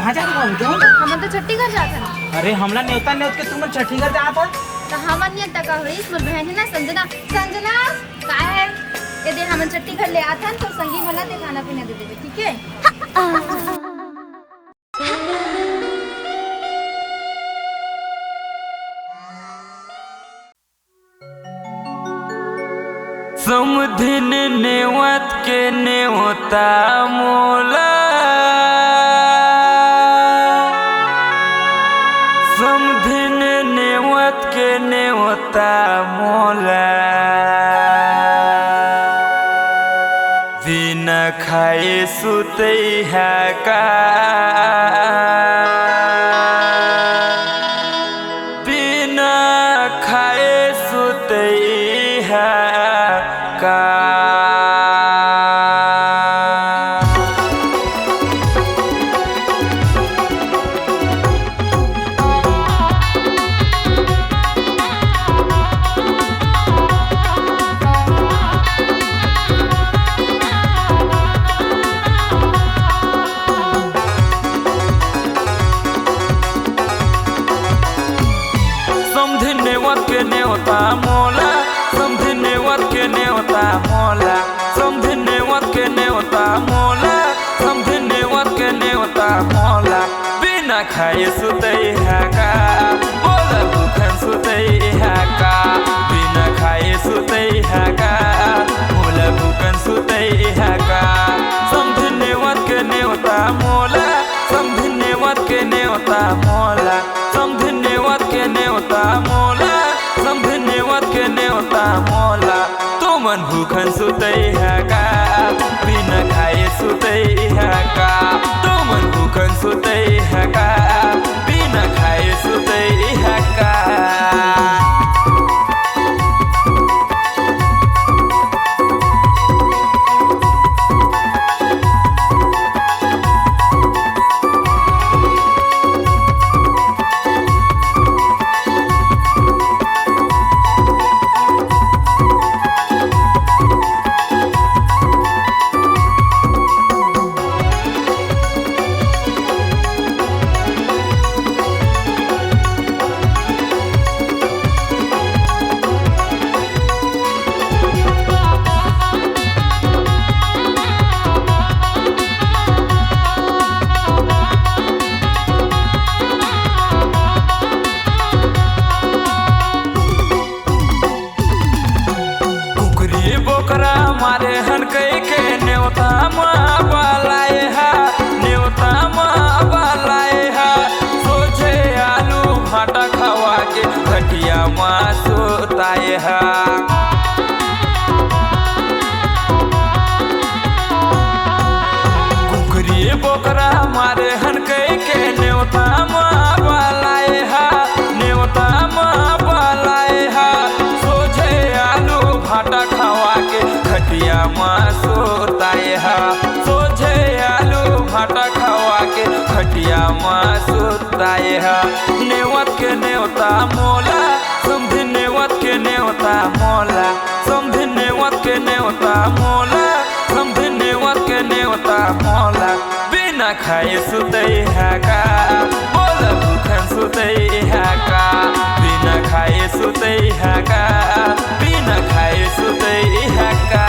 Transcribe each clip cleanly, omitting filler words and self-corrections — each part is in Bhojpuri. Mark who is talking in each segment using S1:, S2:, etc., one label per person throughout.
S1: कहाँ जा रहा हूँ?
S2: हम तो छठी घर जाते ना।
S1: अरे हमला न्योता न्योत के तुम छठी घर जा था।
S2: तो हमन ये टका हुई मोर बहन है ना संजना। संजना का है यदि हमन छठी घर ले आथन तो संगी मला ते खाना पीना दे देबे, ठीक है?
S3: समधिन नेवत के नेवता मोला, समधिन नेवत के नेवता मोला, बिना खाए सुते है का, बिना खाए सुते है का। समधिन नेवत के नेवता मोला, समधिन नेवत के नेवता मोला, समधिन नेवत के नेवता मोला, समधिन नेवत के नेवता मोला, बिना खाए सुते है का, बोला भूखन सुते है का, बिना खाए सुते है का, बोला भूखन सुते है का। समधिन नेवत के नेवता मोला, समधिन नेवत के नेवता मोला, समधिन नेवत के नेवता मोला, समधिन नेवत के नेवता मोला, तुमन भूखन सुते है का, बिना खाए सुते है का, तुमन भूखन सुते है का, बिना खाए सुते है का। बोकरा मारे हन कई के नेवता माँ बालाए हा, नेवता माँ बालाए हा, सोचे आलू भाटा खवा के घटिया माँ सोताए हा। कुकरी बोकरा मारे हन कई के नेवता माँ बालाए हा, नेवता माँ बालाए हा, सोचे आलू भाटा खवा के घटिया माँ सोताए हा, सोचे आलू भाटा खवा के घटिया माँ सोताए हा। नेवत के नेवता मोला, समधिन नेवत के नेवता मोला, समधिन नेवत के नेवता मोला, समधिन नेवत के नेवता मोला, बिना खाए सुते है का, बोला भूखन सुते है का, बिना खाए सुते है का, बिना खाए सुते है का।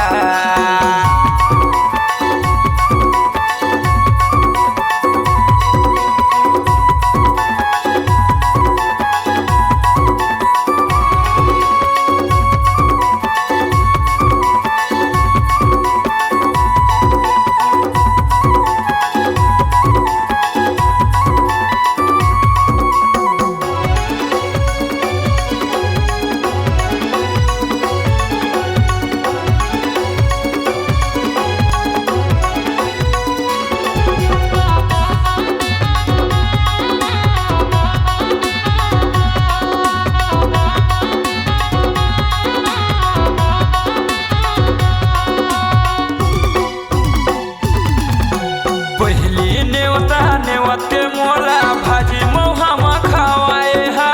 S3: नेवत के मोला भाजी मौहामा खावाए हा,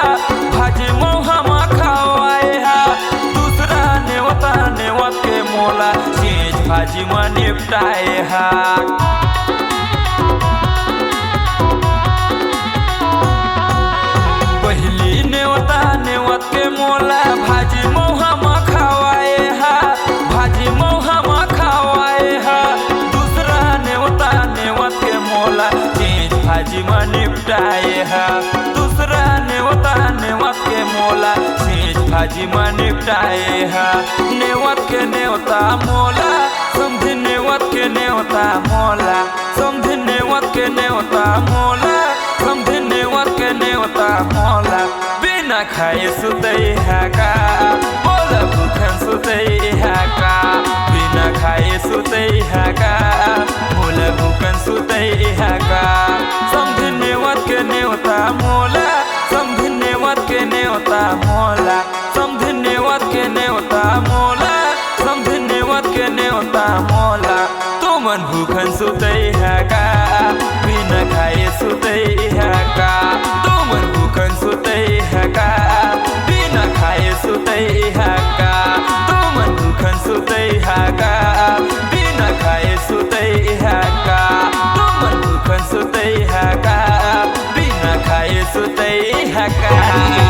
S3: भाजी मौहामा खावाए हा, दूसरा नेवत के मोला चीज भाजी में निपटाए हा। मोला भाजी मौहमा खावाए हा भाजी मौहमा खावाए हा दूसरा नेवता नेवत के मोला चीज भाजी में निपटाए हा दूसरा नेवता नेवत के मोला चीज भाजी में निपटाए हा नेवत के नेवता मोला समझ नेवत के नेवता मोला समझ नेवत के नेवता मोला समझ नेवत के नेवता मोला बिना खाए सुतई है का मोला भूखन सुतई है का बिना खाए सुतई है का मोला भूखन सुतई है का समझ नेवत के नेवता मोला समझ नेवत के नेवता मोला समझ नेवत के नेवता मोला समझ नेवत के नेवता मोला तुमन भूखन सुतई है का बिना खाए सुतई है का तुमन भूखन सुतई है का बिना खाए सुतई है का तुमन भूखन सुतई है का बिना खाए सुतई है का तुमन भूखन सुतई है का बिना खाए सुतई है का